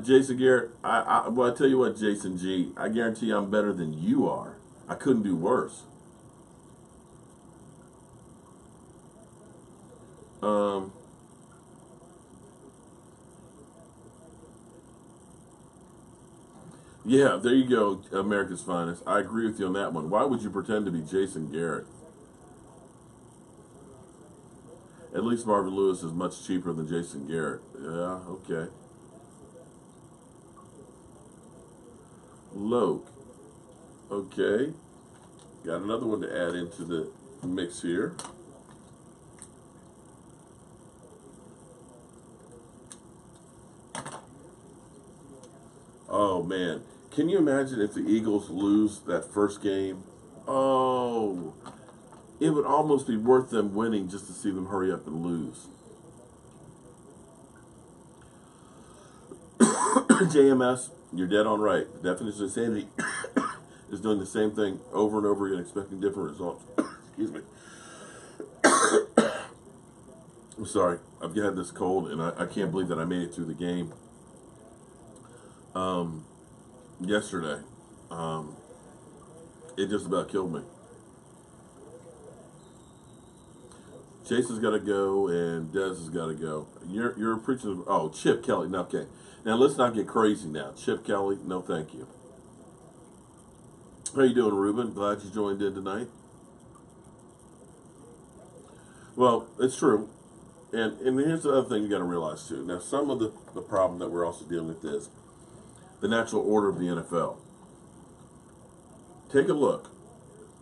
Jason Garrett, well, I tell you what, Jason G, I guarantee I'm better than you are. I couldn't do worse. Yeah, there you go, America's Finest. I agree with you on that one. Why would you pretend to be Jason Garrett? At least Marvin Lewis is much cheaper than Jason Garrett. Yeah, okay. Loke. Okay. Got another one to add into the mix here. Oh, man. Can you imagine if the Eagles lose that first game? Oh, it would almost be worth them winning just to see them hurry up and lose. JMS, you're dead on right. The definition of insanity is doing the same thing over and over again, expecting different results. Excuse me. I'm sorry. I've had this cold, and I can't believe that I made it through the game yesterday. It just about killed me. Jason's got to go, and Dez has got to go. You're preaching. Oh, Chip Kelly. No, okay. Now let's not get crazy. Now, Chip Kelly. No, thank you. How you doing, Ruben? Glad you joined in tonight. Well, it's true, and here's the other thing you got to realize too. Now, some of the problem that we're also dealing with is the natural order of the NFL. Take a look.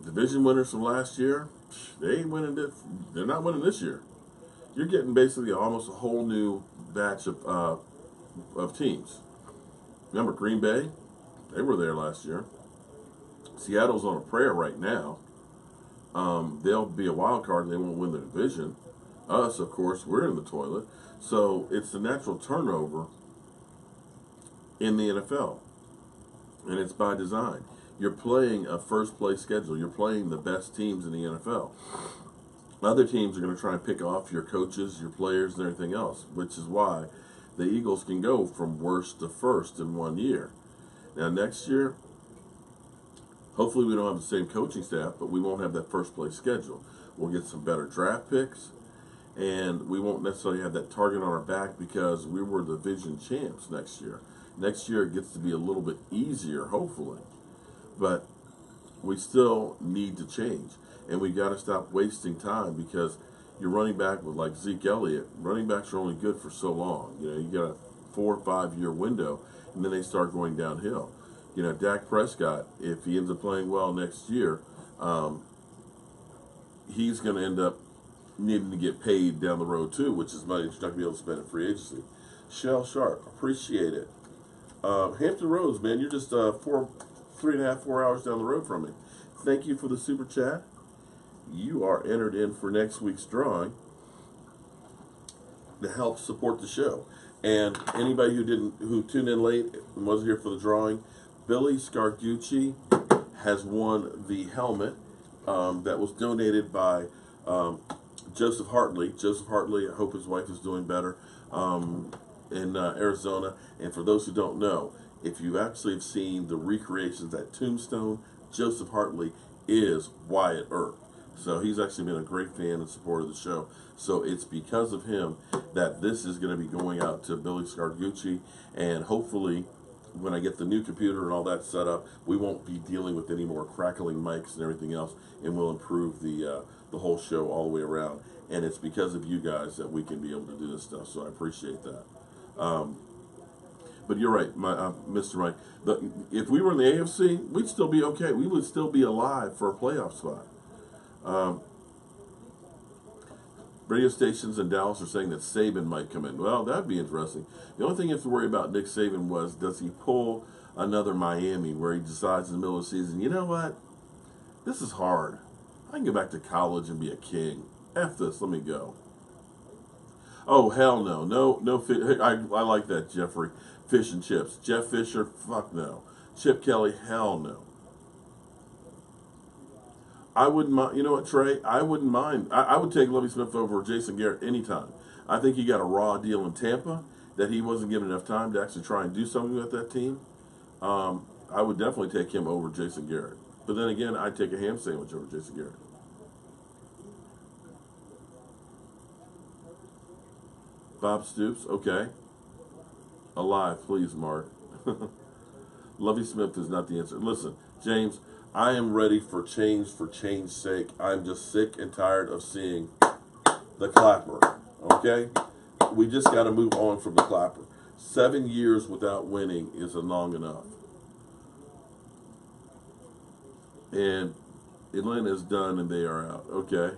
Division winners from last year, they ain't winning this. They're not winning this year. You're getting basically almost a whole new batch of teams. Remember Green Bay? They were there last year. Seattle's on a prayer right now. They'll be a wild card and they won't win the division. Us, of course, we're in the toilet. So it's the natural turnover in the NFL. And it's by design. You're playing a first-place schedule. You're playing the best teams in the NFL. Other teams are going to try and pick off your coaches, your players, and everything else, which is why the Eagles can go from worst to first in 1 year. Now, next year, hopefully we don't have the same coaching staff, but we won't have that first-place schedule. We'll get some better draft picks, and we won't necessarily have that target on our back because we were the division champs next year. Next year, it gets to be a little bit easier, hopefully. But we still need to change. And we got to stop wasting time because you're running back with like Zeke Elliott. Running backs are only good for so long. You know, you got a 4 or 5 year window, and then they start going downhill. You know, Dak Prescott, if he ends up playing well next year, he's going to end up needing to get paid down the road too, which is money that you're not going to be able to spend in free agency. Shell Sharp, appreciate it. Hampton Roads, man, you're just 3.5, 4 hours down the road from me. Thank you for the super chat. You are entered in for next week's drawing to help support the show. And anybody who tuned in late and wasn't here for the drawing, Billy Scargucci has won the helmet that was donated by Joseph Hartley. Joseph Hartley, I hope his wife is doing better in Arizona. And for those who don't know, if you actually have seen the recreations at Tombstone, Joseph Hartley is Wyatt Earp. So he's actually been a great fan and supporter of the show. So it's because of him that this is going to be going out to Billy Scargucci. And hopefully, when I get the new computer and all that set up, we won't be dealing with any more crackling mics and everything else. And we'll improve the whole show all the way around. And it's because of you guys that we can be able to do this stuff. So I appreciate that. But you're right, Mr. Mike. If we were in the AFC, we'd still be okay. We would still be alive for a playoff spot. Radio stations in Dallas are saying that Saban might come in. Well, that'd be interesting. The only thing you have to worry about Nick Saban was, does he pull another Miami where he decides in the middle of the season, you know what? This is hard. I can go back to college and be a king. F this, let me go. Oh, hell no. No, I like that, Jeffrey. Fish and chips. Jeff Fisher, fuck no. Chip Kelly, hell no. I wouldn't mind. You know what, Trey? I wouldn't mind. I would take Lovie Smith over Jason Garrett anytime. I think he got a raw deal in Tampa that he wasn't given enough time to actually try and do something with that team. I would definitely take him over Jason Garrett. But then again, I'd take a ham sandwich over Jason Garrett. Bob Stoops, okay. Alive, please, Mark. Lovie Smith is not the answer. Listen, James, I am ready for change's sake. I'm just sick and tired of seeing the clapper, okay? We just got to move on from the clapper. 7 years without winning isn't long enough. And Atlanta is done and they are out, okay?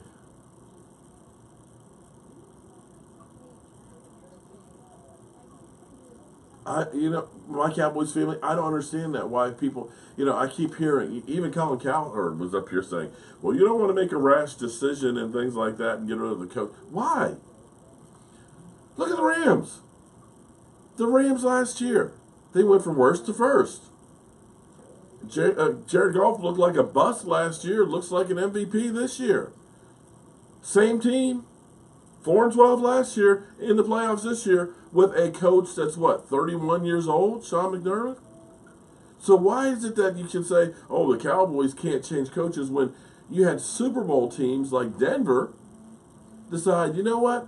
My Cowboys family, I don't understand that. Why people, I keep hearing, even Colin Cowherd was up here saying, well, you don't want to make a rash decision and things like that and get rid of the coach. Why? Look at the Rams. The Rams last year, they went from worst to first. Jared Goff looked like a bust last year, looks like an MVP this year. Same team, 4-12 last year, in the playoffs this year, with a coach that's, 31 years old, Sean McDermott? So why is it that you can say, oh, the Cowboys can't change coaches when you had Super Bowl teams like Denver decide, you know what?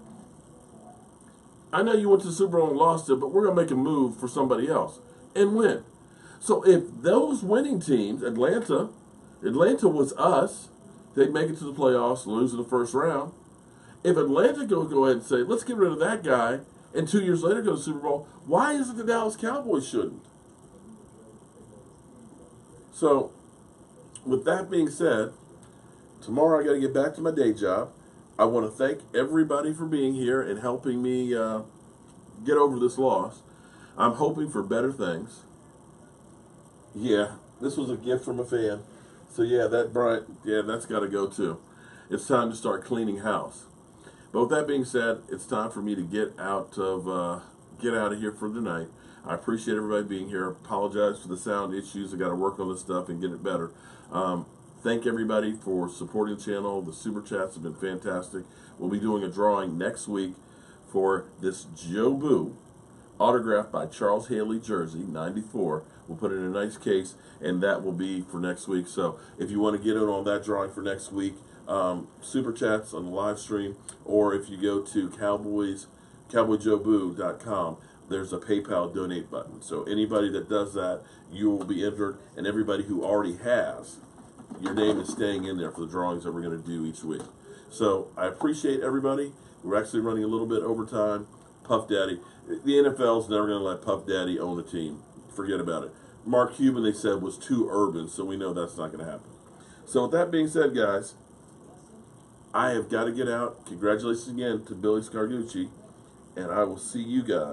I know you went to the Super Bowl and lost it, but we're going to make a move for somebody else and win. So if those winning teams, Atlanta was us, they'd make it to the playoffs, lose in the first round. If Atlanta go ahead and say, let's get rid of that guy, and 2 years later go to the Super Bowl, why is it the Dallas Cowboys shouldn't? So, with that being said, tomorrow I got to get back to my day job. I want to thank everybody for being here and helping me get over this loss. I'm hoping for better things. Yeah, this was a gift from a fan. So yeah, that's got to go too. It's time to start cleaning house. But with that being said, it's time for me to get out of here for the night. I appreciate everybody being here. Apologize for the sound issues. I got to work on this stuff and get it better. Thank everybody for supporting the channel. The super chats have been fantastic. We'll be doing a drawing next week for this Joe Boo autographed by Charles Haley jersey, 94. We'll put it in a nice case, and that will be for next week. So if you want to get in on that drawing for next week, super chats on the live stream, or if you go to cowboyjoeboo.com, there's a PayPal donate button. So anybody that does that, you will be entered, and everybody who already has, your name is staying in there for the drawings that we're going to do each week. So I appreciate everybody. We're actually running a little bit overtime. Puff Daddy. The NFL's never going to let Puff Daddy own the team. Forget about it. Mark Cuban, they said, was too urban, so we know that's not going to happen. So with that being said, guys, I have got to get out. Congratulations again to Billy Scargucci, and I will see you guys.